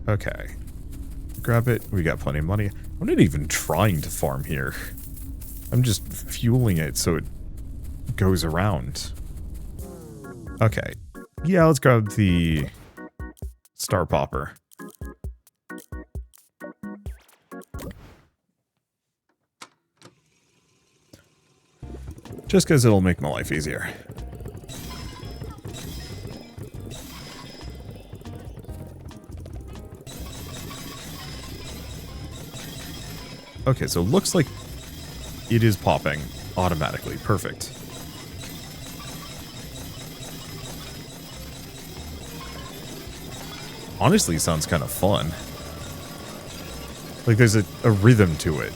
Okay. Grab it. We got plenty of money. I'm not even trying to farm here. I'm just fueling it so it goes around. Okay. Yeah, let's grab the star popper. Just because it'll make my life easier. Okay, so it looks like it is popping automatically. Perfect. Honestly, sounds kind of fun. Like there's a rhythm to it.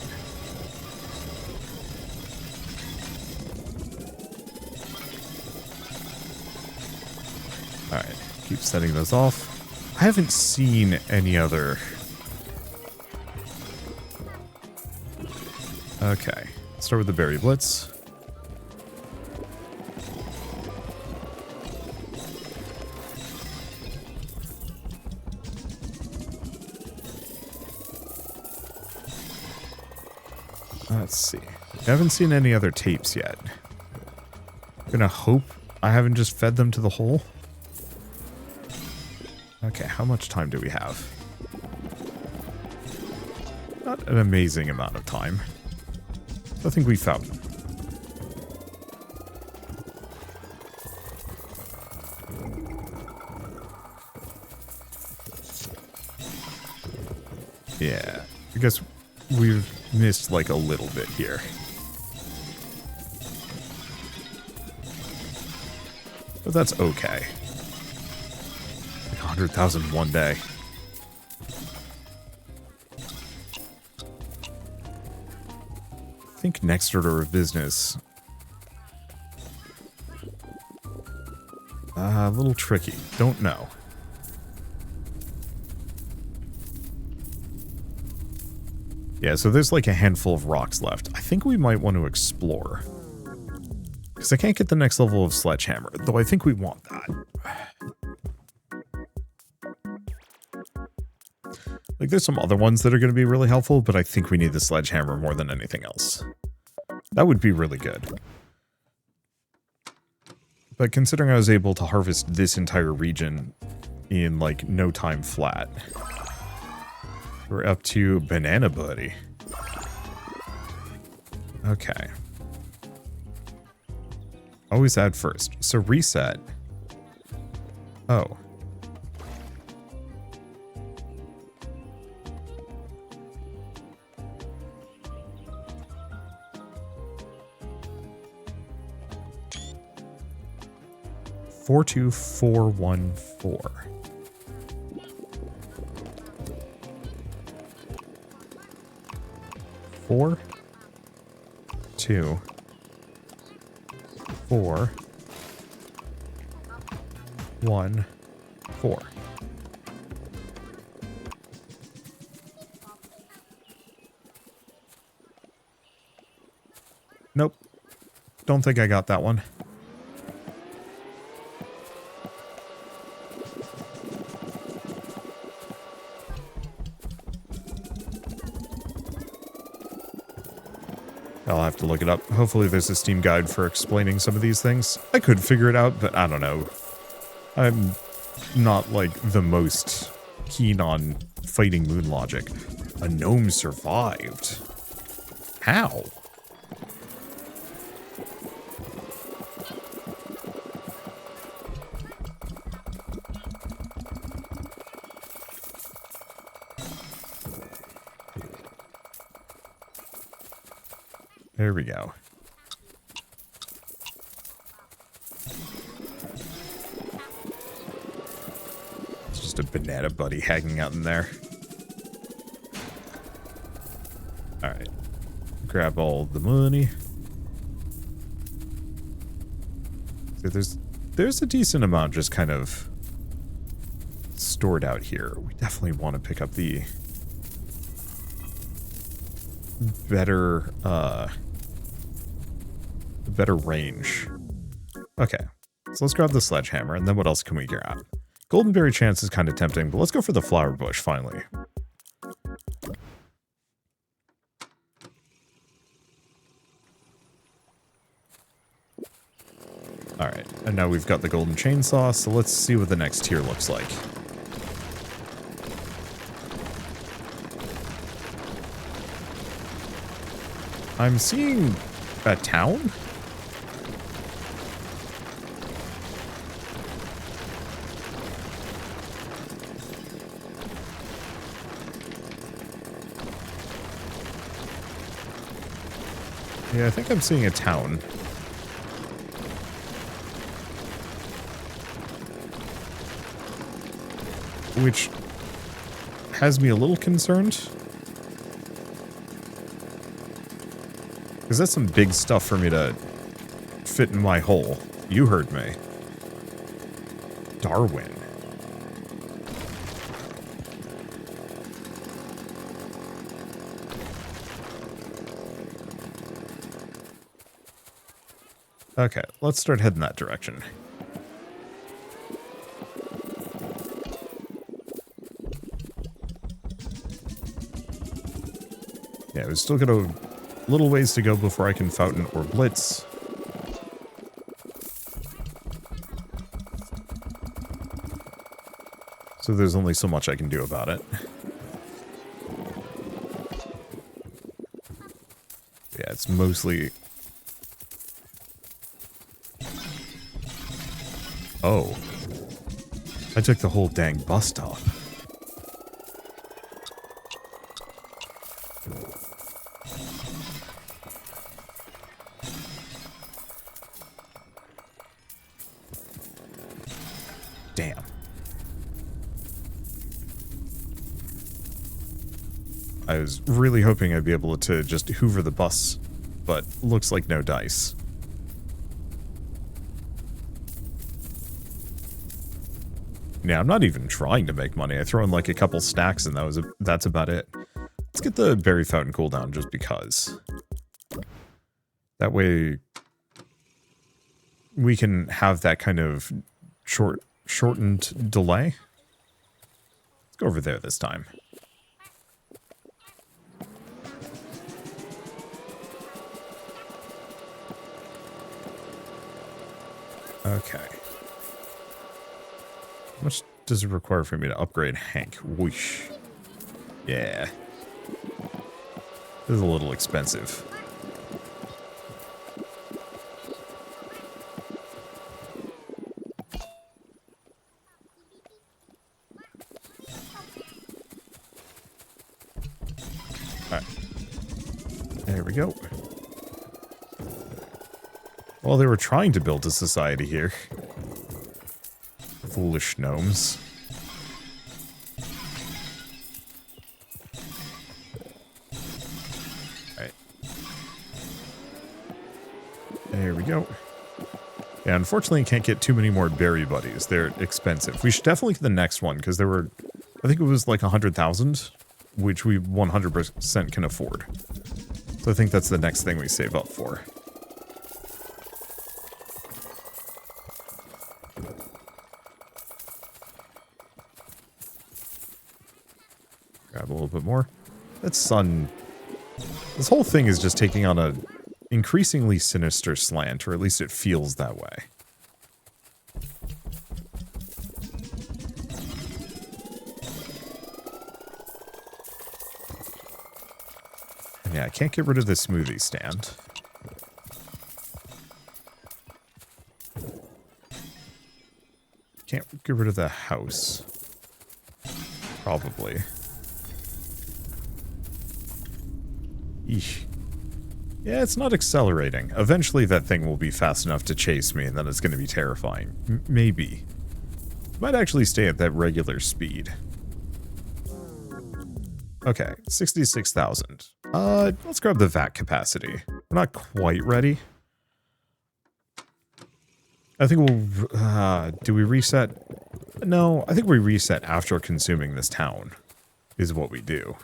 Alright, keep setting those off. I haven't seen any other... Okay, start with the berry blitz. Let's see. I haven't seen any other tapes yet. I'm gonna hope I haven't just fed them to the hole. Okay, how much time do we have? Not an amazing amount of time. I think we found them. Yeah, I guess we've missed like a little bit here. But that's okay. Like 100,000 one day. I think next order of business. A little tricky. Don't know. Yeah, so there's like a handful of rocks left. I think we might want to explore. Because I can't get the next level of sledgehammer, though I think we want that. Like, there's some other ones that are going to be really helpful, but I think we need the sledgehammer more than anything else. That would be really good. But considering I was able to harvest this entire region in, like, no time flat... We're up to Banana Buddy. Okay. Always add first. So reset. Oh. 42414. Four, 2, 4, 1, 4. Nope. Don't think I got that one. I'll have to look it up. Hopefully there's a Steam guide for explaining some of these things. I could figure it out, but I don't know. I'm not, like, the most keen on fighting moon logic. A gnome survived. How? There we go. It's just a banana buddy hanging out in there. Alright. Grab all the money. So there's a decent amount just kind of stored out here. We definitely want to pick up the better range. Okay, so let's grab the sledgehammer, and then what else can we grab? Golden berry chance is kind of tempting, but let's go for the flower bush finally. Alright, and now we've got the golden chainsaw, so let's see what the next tier looks like. I'm seeing a town? Yeah, I think I'm seeing a town. Which has me a little concerned. Because that's some big stuff for me to fit in my hole. You heard me. Darwin. Okay, let's start heading that direction. Yeah, we still got a little ways to go before I can fountain or blitz. So there's only so much I can do about it. Yeah, it's mostly... Oh. I took the whole dang bus stop. Damn. I was really hoping I'd be able to just hoover the bus, but looks like no dice. Yeah, I'm not even trying to make money. I throw in like a couple stacks and that's about it. Let's get the berry fountain cooldown just because. That way we can have that kind of shortened delay. Let's go over there this time. Okay. How much does it require for me to upgrade Hank? Whoosh. Yeah. This is a little expensive. Alright. There we go. Well, they were trying to build a society here. Foolish gnomes. Alright. There we go. Yeah, unfortunately, you can't get too many more berry buddies. They're expensive. We should definitely get the next one, because there were... I think it was like 100,000, which we 100% can afford. So I think that's the next thing we save up for. Grab a little bit more. That sun... This whole thing is just taking on a increasingly sinister slant, or at least it feels that way. And yeah, I can't get rid of the smoothie stand. Can't get rid of the house. Probably. Eesh. Yeah, it's not accelerating. Eventually that thing will be fast enough to chase me, and then it's going to be terrifying. Maybe. Might actually stay at that regular speed. Okay, 66,000. Let's grab the vat capacity. We're not quite ready. I think we'll... do we reset? No, I think we reset after consuming this town, is what we do.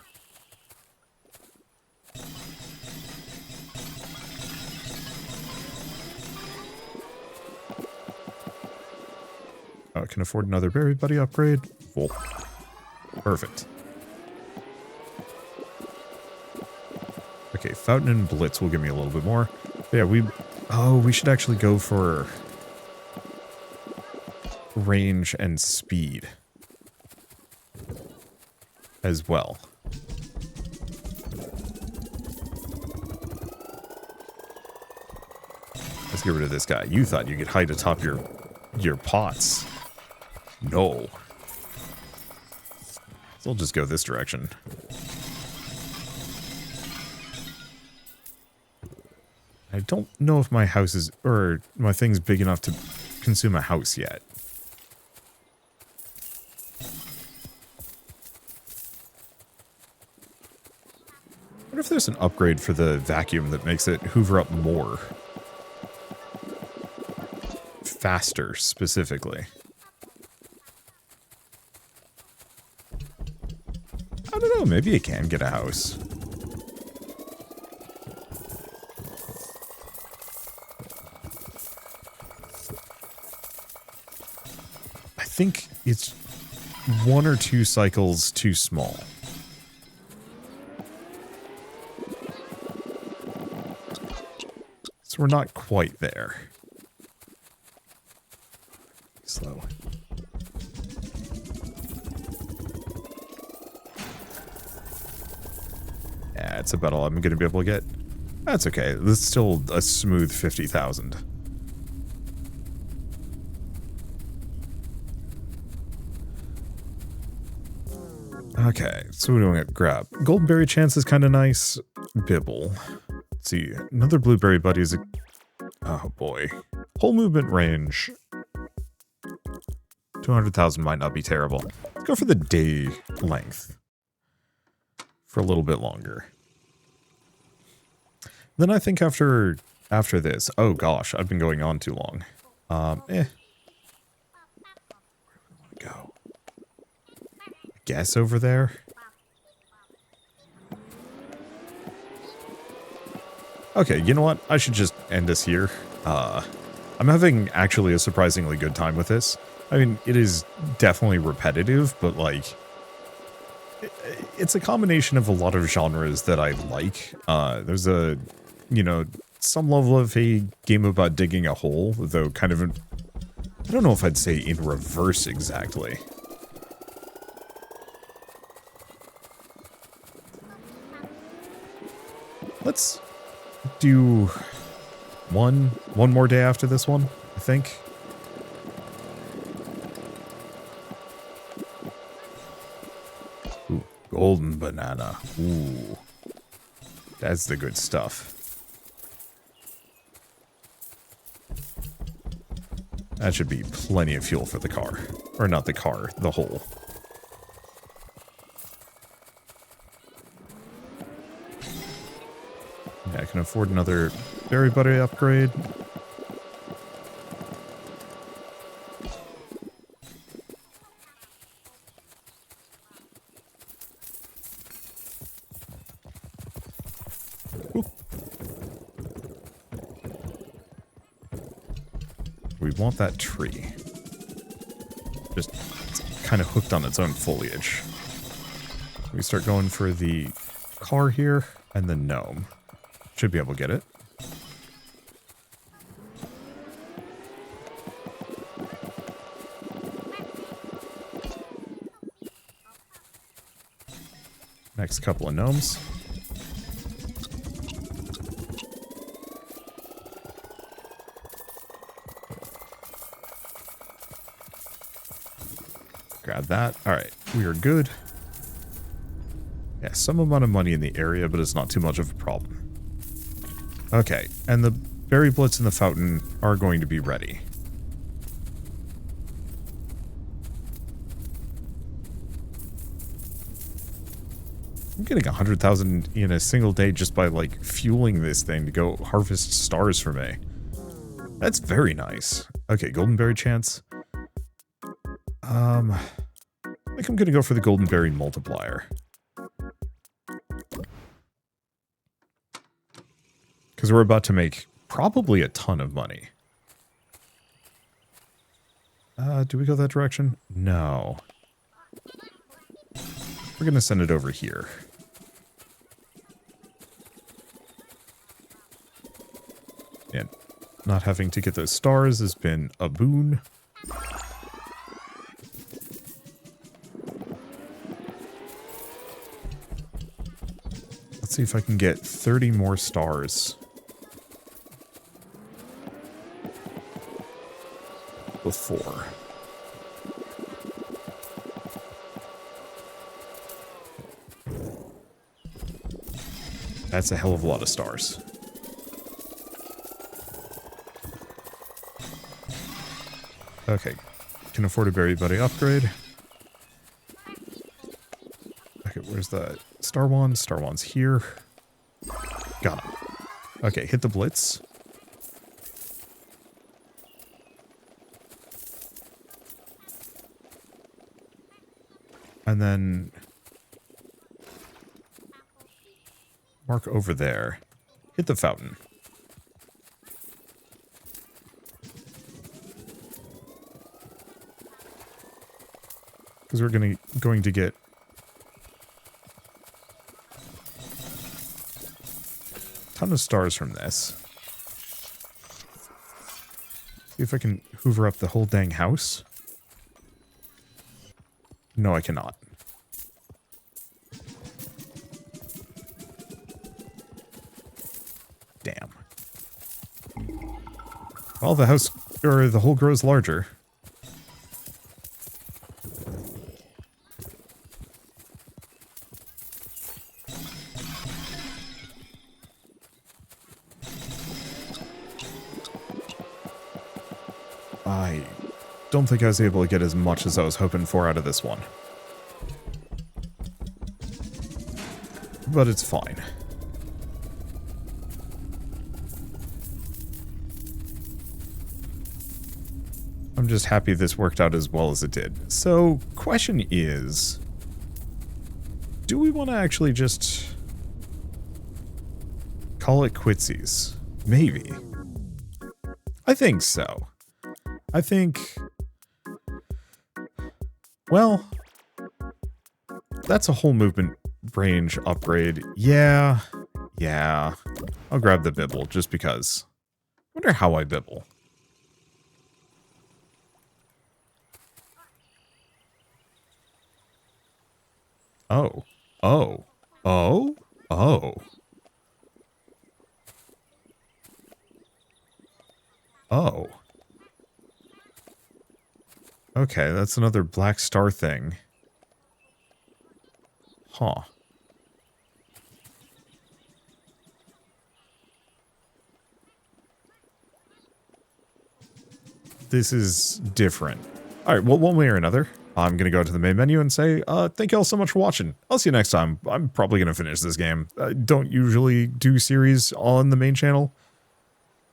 Oh, I can afford another berry buddy upgrade. Full. Perfect. Okay, Fountain and Blitz will give me a little bit more. But yeah, we should actually go for range and speed as well. Let's get rid of this guy. You thought you could hide atop your pots. No. So we'll just go this direction. I don't know if my house is, or my thing's big enough to consume a house yet. I wonder if there's an upgrade for the vacuum that makes it hoover up more. Faster, specifically. I don't know, maybe you can get a house. I think it's 1 or 2 cycles too small. So we're not quite there. Slow. Yeah, it's about all I'm going to be able to get. That's okay. That's still a smooth 50,000. Okay, so what do we want to grab? Golden berry chance is kind of nice. Bibble. Let's see. Another blueberry buddy is a... Oh boy. Whole movement range. 200,000 might not be terrible. Let's go for the day length. For a little bit longer. Then I think after this... Oh gosh, I've been going on too long. Where do we want to go? I guess over there? Okay, you know what? I should just end this here. I'm having actually a surprisingly good time with this. I mean, it is definitely repetitive, but like... It's a combination of a lot of genres that I like. There's a, you know, some level of a game about digging a hole, though kind of... I don't know if I'd say in reverse exactly. Let's do one more day after this one, I think. Ooh, golden banana. Ooh. That's the good stuff. That should be plenty of fuel for the car. Or not the car, the hole. Yeah, I can afford another berry buddy upgrade. Ooh. We want that tree. Just kind of hooked on its own foliage. We start going for the car here and the gnome. Should be able to get it. Next couple of gnomes. Grab that. Alright, we are good. Yeah, some amount of money in the area, but it's not too much of a problem. Okay, and the berry blitz and the fountain are going to be ready. I'm getting 100,000 in a single day just by, like, fueling this thing to go harvest stars for me. That's very nice. Okay, golden berry chance. I think I'm gonna go for the golden berry multiplier. Because we're about to make probably a ton of money. Do we go that direction? No. We're gonna send it over here. And not having to get those stars has been a boon. Let's see if I can get 30 more stars before. That's a hell of a lot of stars. Okay, can afford a berry buddy upgrade. Okay, where's the star wand? Star wand's here. Got him. Okay, hit the blitz. And then mark over there. Hit the fountain. Because we're going to get a ton of stars from this. See if I can hoover up the whole dang house. No, I cannot. Damn. Well, the house, or the hole grows larger. I don't think I was able to get as much as I was hoping for out of this one. But it's fine. I'm just happy this worked out as well as it did. So, question is, do we want to actually just call it quitsies? Maybe. I think so. I think, well, that's a whole movement range upgrade. Yeah. I'll grab the bibble just because. I wonder how I bibble. Oh. Okay, that's another black star thing. Huh. this is different. All right, well, one way or another, I'm going to go to the main menu and say, thank you all so much for watching. I'll see you next time. I'm probably going to finish this game. I don't usually do series on the main channel.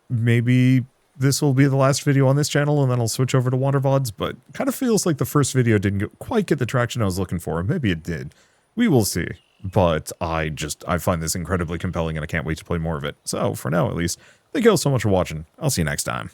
Maybe this will be the last video on this channel, and then I'll switch over to Wanderbots, but it kind of feels like the first video didn't quite get the traction I was looking for. Maybe it did. We will see. But I find this incredibly compelling, and I can't wait to play more of it. So, for now at least, thank you all so much for watching. I'll see you next time.